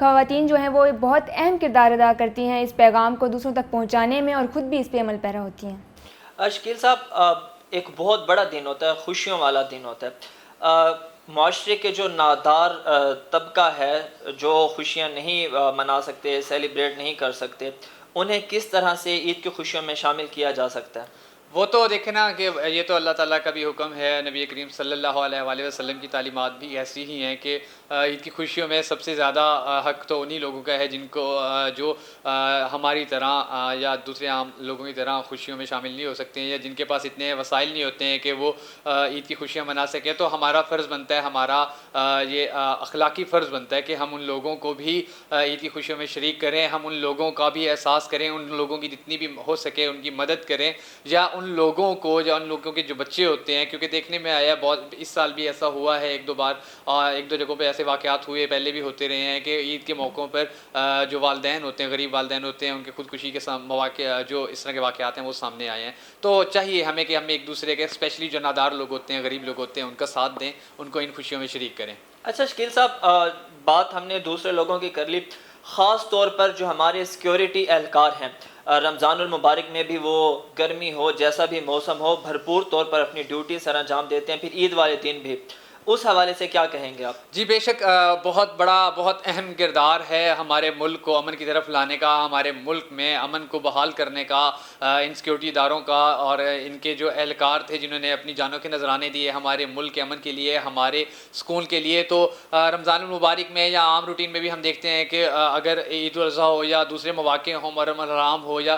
خواتین جو ہیں وہ بہت اہم کردار ادا کرتی ہیں اس پیغام کو دوسروں تک پہنچانے میں، اور خود بھی اس پہ عمل پیرا ہوتی ہیں۔ شکیل صاحب، ایک بہت بڑا دن ہوتا ہے، خوشیوں والا دن ہوتا ہے۔ معاشرے کے جو نادار طبقہ ہے، جو خوشیاں نہیں منا سکتے، سیلیبریٹ نہیں کر سکتے، انہیں کس طرح سے عید کی خوشیوں میں شامل کیا جا سکتا ہے؟ وہ تو دیکھیں نا کہ یہ تو اللہ تعالیٰ کا بھی حکم ہے، نبی کریم صلی اللہ علیہ وآلہ وسلم کی تعلیمات بھی ایسی ہی ہیں کہ عید کی خوشیوں میں سب سے زیادہ حق تو انہی لوگوں کا ہے جن کو جو ہماری طرح یا دوسرے عام لوگوں کی طرح خوشیوں میں شامل نہیں ہو سکتے ہیں، یا جن کے پاس اتنے وسائل نہیں ہوتے ہیں کہ وہ عید کی خوشیاں منا سکیں۔ تو ہمارا فرض بنتا ہے، ہمارا یہ اخلاقی فرض بنتا ہے کہ ہم ان لوگوں کو بھی عید کی خوشیوں میں شریک کریں، ہم ان لوگوں کا بھی احساس کریں، ان لوگوں کی جتنی بھی ہو سکے ان کی مدد کریں، یا ان لوگوں کو، یا ان لوگوں کے جو بچے ہوتے ہیں، کیونکہ دیکھنے میں آیا بہت، اس سال بھی ایسا ہوا ہے ایک دو بار، ایک دو جگہوں پہ ایسے واقعات ہوئے، پہلے بھی ہوتے رہے ہیں کہ عید کے موقعوں پر جو والدین ہوتے ہیں، غریب والدین ہوتے ہیں، ان کے خودکشی کے مواقع، جو اس طرح کے واقعات ہیں وہ سامنے آئے ہیں۔ تو چاہیے ہمیں کہ ہم ایک دوسرے کے، اسپیشلی جو نادار لوگ ہوتے ہیں، غریب لوگ ہوتے ہیں، ان کا ساتھ دیں، ان کو ان خوشیوں میں شریک کریں۔ اچھا شکیل صاحب، بات ہم نے دوسرے لوگوں کی کر لی، خاص طور پر جو ہمارے سیکیورٹی اہلکار ہیں، رمضان المبارک میں بھی وہ گرمی ہو، جیسا بھی موسم ہو، بھرپور طور پر اپنی ڈیوٹی سر انجام دیتے ہیں، پھر عید والے دن بھی، اس حوالے سے کیا کہیں گے آپ؟ جی بے شک، بہت بڑا، بہت اہم کردار ہے ہمارے ملک کو امن کی طرف لانے کا، ہمارے ملک میں امن کو بحال کرنے کا، ان سیکیورٹی اداروں کا اور ان کے جو اہلکار تھے جنہوں نے اپنی جانوں کے نذرانے دیے ہمارے ملک کے امن کے لیے، ہمارے سکون کے لیے۔ تو رمضان المبارک میں یا عام روٹین میں بھی ہم دیکھتے ہیں کہ اگر عید الاضحیٰ ہو یا دوسرے مواقع ہوں، محرم الحرام ہو یا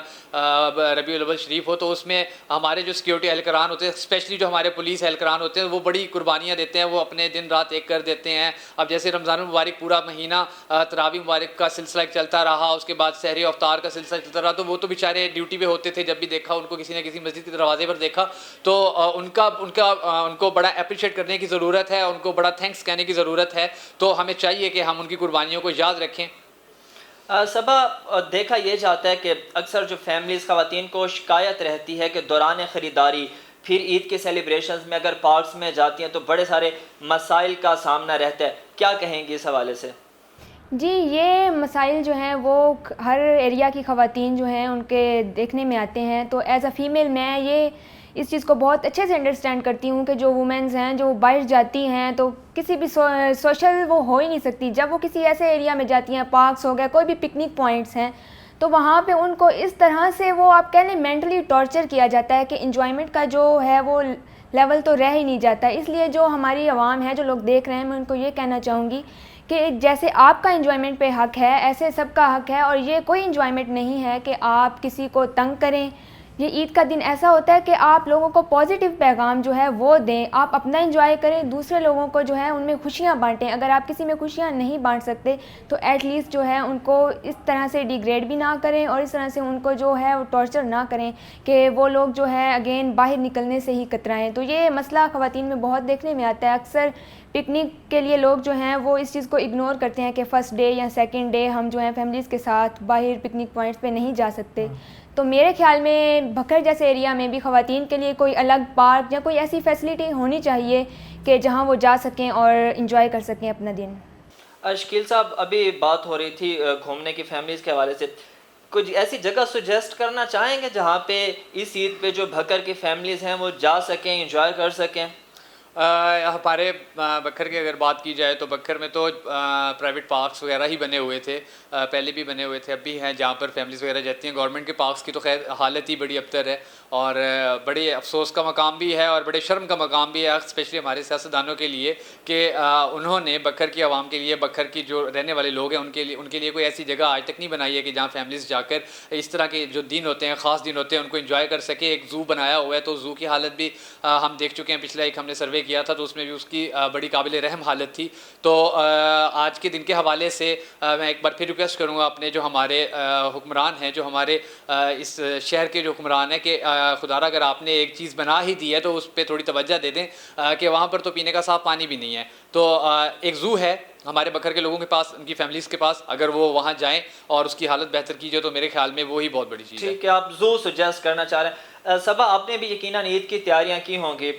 ربیع الاول شریف ہو، تو اس میں ہمارے جو سیکیورٹی اہلکاران ہوتے ہیں، اسپیشلی جو ہمارے پولیس اہلکاران ہوتے ہیں، وہ بڑی قربانیاں دیتے ہیں، وہ اپنے دن رات ایک کر دیتے ہیں۔ اب جیسے رمضان المبارک پورا مہینہ تراویح مبارک کا سلسلہ چلتا رہا، اس کے بعد سحری افطار کا سلسلہ چلتا رہا، تو وہ تو بیچارے ڈیوٹی پہ ہوتے تھے، جب بھی دیکھا ان کو کسی نہ کسی مسجد کے دروازے پر دیکھا تو ان کو بڑا اپریشیٹ کرنے کی ضرورت ہے، ان کو بڑا تھینکس کہنے کی ضرورت ہے۔ تو ہمیں چاہیے کہ ہم ان کی قربانیوں کو یاد رکھیں۔ صبا، دیکھا یہ جاتا ہے کہ اکثر جو فیملیز، خواتین کو شکایت رہتی ہے کہ دوران خریداری، پھر عید کے سیلیبریشنز میں اگر پارکس میں جاتی ہیں تو بڑے سارے مسائل کا سامنا رہتا ہے، کیا کہیں گی اس حوالے سے؟ جی، یہ مسائل جو ہیں وہ ہر ایریا کی خواتین جو ہیں ان کے دیکھنے میں آتے ہیں، تو ایز اے فیمیل میں یہ اس چیز کو بہت اچھے سے انڈرسٹینڈ کرتی ہوں کہ جو وومنز ہیں جو باہر جاتی ہیں تو کسی بھی سوشل وہ ہو ہی نہیں سکتی، جب وہ کسی ایسے ایریا میں جاتی ہیں، پارکس ہو گئے، کوئی بھی پکنک پوائنٹس ہیں، تو وہاں پہ ان کو اس طرح سے وہ آپ کہہ لیں مینٹلی ٹارچر کیا جاتا ہے کہ انجوائمنٹ کا جو ہے وہ لیول تو رہ ہی نہیں جاتا۔ اس لیے جو ہماری عوام ہے، جو لوگ دیکھ رہے ہیں، میں ان کو یہ کہنا چاہوں گی کہ جیسے آپ کا انجوائمنٹ پہ حق ہے، ایسے سب کا حق ہے، اور یہ کوئی انجوائمنٹ نہیں ہے کہ آپ کسی کو تنگ کریں۔ یہ عید کا دن ایسا ہوتا ہے کہ آپ لوگوں کو پازیٹیو پیغام جو ہے وہ دیں، آپ اپنا انجوائے کریں، دوسرے لوگوں کو جو ہے ان میں خوشیاں بانٹیں۔ اگر آپ کسی میں خوشیاں نہیں بانٹ سکتے تو ایٹ لیسٹ جو ہے ان کو اس طرح سے ڈیگریڈ بھی نہ کریں، اور اس طرح سے ان کو جو ہے وہ ٹارچر نہ کریں کہ وہ لوگ جو ہے اگین باہر نکلنے سے ہی کترائیں۔ تو یہ مسئلہ خواتین میں بہت دیکھنے میں آتا ہے۔ اکثر پکنک کے لیے لوگ جو ہیں وہ اس چیز کو اگنور کرتے ہیں کہ فرسٹ ڈے یا سیکنڈ ڈے ہم جو ہیں فیملیز کے ساتھ باہر پکنک پوائنٹس پہ نہیں جا سکتے۔ تو میرے خیال میں بکھر جیسے ایریا میں بھی خواتین کے لیے کوئی الگ پارک یا کوئی ایسی فیسلٹی ہونی چاہیے کہ جہاں وہ جا سکیں اور انجوائے کر سکیں اپنا دن۔ شکیل صاحب، ابھی بات ہو رہی تھی گھومنے کی فیملیز کے حوالے سے، کچھ ایسی جگہ سجیسٹ کرنا چاہیں گے جہاں پہ اس عید پہ جو بھکر کی فیملیز ہیں وہ جا سکیں، انجوائے کر سکیں؟ ہمارے بکھر کی اگر بات کی جائے تو بکھر میں تو پرائیویٹ پارکس وغیرہ ہی بنے ہوئے تھے، پہلے بھی بنے ہوئے تھے، اب بھی ہیں جہاں پر فیملیز وغیرہ جاتی ہیں۔ گورنمنٹ کے پارکس کی تو خیر حالت ہی بڑی ابتر ہے، اور بڑے افسوس کا مقام بھی ہے اور بڑے شرم کا مقام بھی ہے، اسپیشلی ہمارے سیاستدانوں کے لیے کہ انہوں نے بکھر کی عوام کے لیے، بکھر کی جو رہنے والے لوگ ہیں ان کے لیے کوئی ایسی جگہ آج تک نہیں بنائی ہے کہ جہاں فیملیز جا کر اس طرح کے جو دن ہوتے ہیں، خاص دن ہوتے ہیں، ان کو انجوائے کر سکے۔ ایک زو بنایا ہوا ہے، تو زو کی حالت بھی ہم دیکھ چکے ہیں، پچھلا ایک ہم نے سروے کیا تھا تو اس میں بھی اس کی بڑی قابل رحم حالت تھی۔ تو آج کے دن کے حوالے سے میں ایک بار پھر ریکویسٹ کروں گا اپنے جو ہمارے حکمران ہیں، جو ہمارے اس شہر کے جو حکمران ہیں، کہ خدا را اگر آپ نے ایک چیز بنا ہی دی ہے تو اس پہ تھوڑی توجہ دے دیں کہ وہاں پر تو پینے کا صاف پانی بھی نہیں ہے۔ تو ایک زو ہے ہمارے بکھر کے لوگوں کے پاس، ان کی فیملیز کے پاس، اگر وہ وہاں جائیں اور اس کی حالت بہتر کی جائے تو میرے خیال میں وہی بہت بڑی چیز ہے۔ ٹھیک ہے، آپ زو سجیسٹ کرنا چاہ رہے ہیں۔ صبا، آپ نے بھی یقیناً عید کی تیاریاں کی ہوں گی،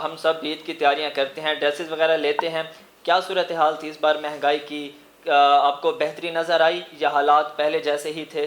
ہم سب عید کی تیاریاں کرتے ہیں، ڈریسز وغیرہ لیتے ہیں، کیا صورتحال تھی اس بار مہنگائی کی؟ آپ کو بہتری نظر آئی یا حالات پہلے جیسے ہی تھے؟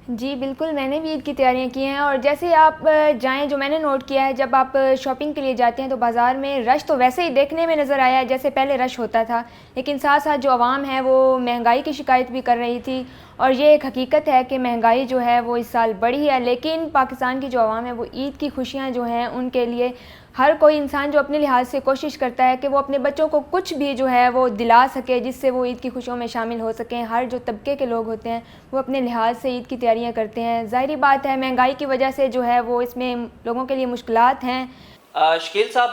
جی بالکل، میں نے بھی عید کی تیاریاں کی ہیں، اور جیسے آپ جائیں، جو میں نے نوٹ کیا ہے، جب آپ شاپنگ کے لیے جاتے ہیں تو بازار میں رش تو ویسے ہی دیکھنے میں نظر آیا ہے جیسے پہلے رش ہوتا تھا، لیکن ساتھ ساتھ جو عوام ہے وہ مہنگائی کی شکایت بھی کر رہی تھی، اور یہ ایک حقیقت ہے کہ مہنگائی جو ہے وہ اس سال بڑھی ہے، لیکن پاکستان کی جو عوام ہے وہ عید کی خوشیاں جو ہیں ان کے لیے ہر کوئی انسان جو اپنے لحاظ سے کوشش کرتا ہے کہ وہ اپنے بچوں کو کچھ بھی جو ہے وہ دلا سکے جس سے وہ عید کی خوشیوں میں شامل ہو سکیں۔ ہر جو طبقے کے لوگ ہوتے ہیں وہ اپنے لحاظ سے عید کی تیاریاں کرتے ہیں۔ ظاہری بات ہے مہنگائی کی وجہ سے جو ہے وہ اس میں لوگوں کے لیے مشکلات ہیں۔ شکیل صاحب،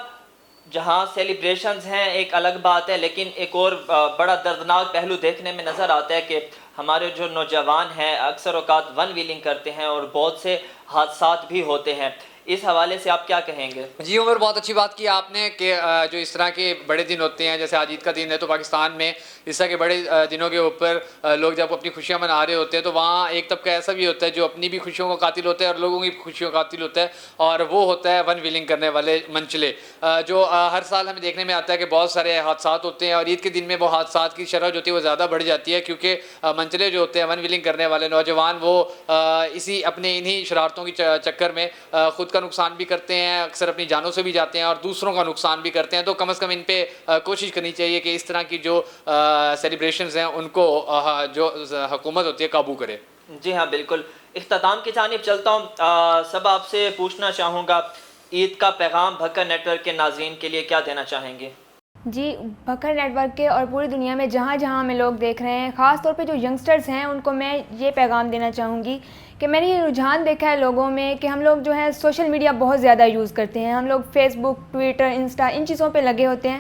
جہاں سیلیبریشنز ہیں ایک الگ بات ہے، لیکن ایک اور بڑا دردناک پہلو دیکھنے میں نظر آتا ہے کہ ہمارے جو نوجوان ہیں اکثر اوقات ون ویلنگ کرتے ہیں اور بہت سے حادثات بھی ہوتے ہیں، اس حوالے سے آپ کیا کہیں گے؟ جی عمر، بہت اچھی بات کی آپ نے کہ جو اس طرح کے بڑے دن ہوتے ہیں، جیسے آج عید کا دن ہے، تو پاکستان میں اس طرح کے بڑے دنوں کے اوپر لوگ جب اپنی خوشیاں منا رہے ہوتے ہیں تو وہاں ایک طبقہ ایسا بھی ہوتا ہے جو اپنی بھی خوشیوں کا قاتل ہوتا ہے اور لوگوں کی خوشیوں کا قاتل ہوتا ہے، اور وہ ہوتا ہے ون ویلنگ کرنے والے منچلے، جو ہر سال ہمیں دیکھنے میں آتا ہے کہ بہت سارے حادثات ہوتے ہیں، اور عید کے دن میں وہ حادثات کی شرح جو ہوتی ہے وہ زیادہ بڑھ جاتی ہے، کیونکہ منچلے جو ہوتے ہیں ون ویلنگ کرنے والے نوجوان، وہ انہی شرارتوں کی چکر میں خود کا نقصان بھی کرتے ہیں، اکثر اپنی جانوں سے بھی جاتے ہیں اور دوسروں کا نقصان بھی کرتے ہیں۔ تو کم از کم ان پہ کوشش کرنی چاہیے کہ اس طرح کی جو سیلیبریشنز ہیں ان کو جو حکومت ہوتی ہے قابو کرے۔ جی ہاں بالکل، اختتام کی جانب چلتا ہوں۔ سب آپ سے پوچھنا چاہوں گا، عید کا پیغام بھکر نیٹ ورک کے ناظرین کے لیے کیا دینا چاہیں گے؟ جی، بھکر نیٹ ورک کے اور پوری دنیا میں جہاں جہاں ہمیں لوگ دیکھ رہے ہیں، خاص طور پہ جو ینگسٹرز ہیں ان کو میں یہ پیغام دینا چاہوں گی کہ میں نے یہ رجحان دیکھا ہے لوگوں میں کہ ہم لوگ جو ہے سوشل میڈیا بہت زیادہ یوز کرتے ہیں، ہم لوگ فیس بک، ٹویٹر، انسٹا، ان چیزوں پہ لگے ہوتے ہیں،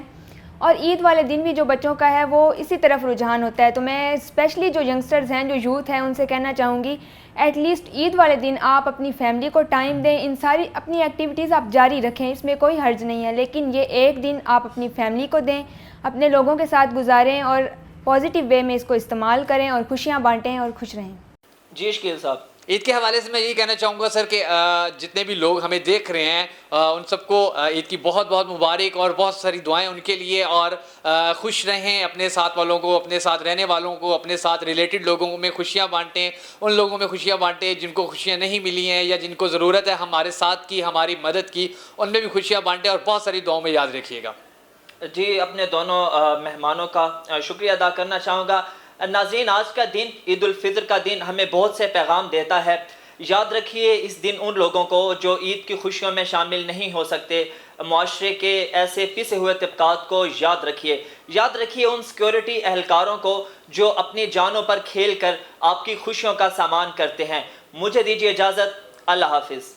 اور عید والے دن بھی جو بچوں کا ہے وہ اسی طرف رجحان ہوتا ہے۔ تو میں اسپیشلی جو ینگسٹرز ہیں، جو یوتھ ہیں، ان سے کہنا چاہوں گی ایٹ لیسٹ عید والے دن آپ اپنی فیملی کو ٹائم دیں، ان ساری اپنی ایکٹیویٹیز آپ جاری رکھیں، اس میں کوئی حرج نہیں ہے، لیکن یہ ایک دن آپ اپنی فیملی کو دیں، اپنے لوگوں کے ساتھ گزاریں اور پازیٹیو وے میں اس کو استعمال کریں اور خوشیاں بانٹیں اور خوش رہیں۔ جی شکیل صاحب۔ عید کے حوالے سے میں یہی کہنا چاہوں گا سر کہ جتنے بھی لوگ ہمیں دیکھ رہے ہیں ان سب کو عید کی بہت بہت مبارک اور بہت ساری دعائیں ان کے لیے، اور خوش رہیں، اپنے ساتھ والوں کو، اپنے ساتھ رہنے والوں کو، اپنے ساتھ ریلیٹڈ لوگوں میں خوشیاں بانٹیں، ان لوگوں میں خوشیاں بانٹیں جن کو خوشیاں نہیں ملی ہیں یا جن کو ضرورت ہے ہمارے ساتھ کی، ہماری مدد کی، ان میں بھی خوشیاں بانٹیں، اور بہت ساری دعاؤں میں یاد رکھیے گا۔ جی، اپنے دونوں مہمانوں کا شکریہ ادا کرنا چاہوں گا۔ ناظرین، آج کا دن، عید الفطر کا دن، ہمیں بہت سے پیغام دیتا ہے۔ یاد رکھیے اس دن ان لوگوں کو جو عید کی خوشیوں میں شامل نہیں ہو سکتے، معاشرے کے ایسے پسے ہوئے طبقات کو یاد رکھیے ان سیکیورٹی اہلکاروں کو جو اپنی جانوں پر کھیل کر آپ کی خوشیوں کا سامان کرتے ہیں۔ مجھے دیجیے اجازت، اللہ حافظ۔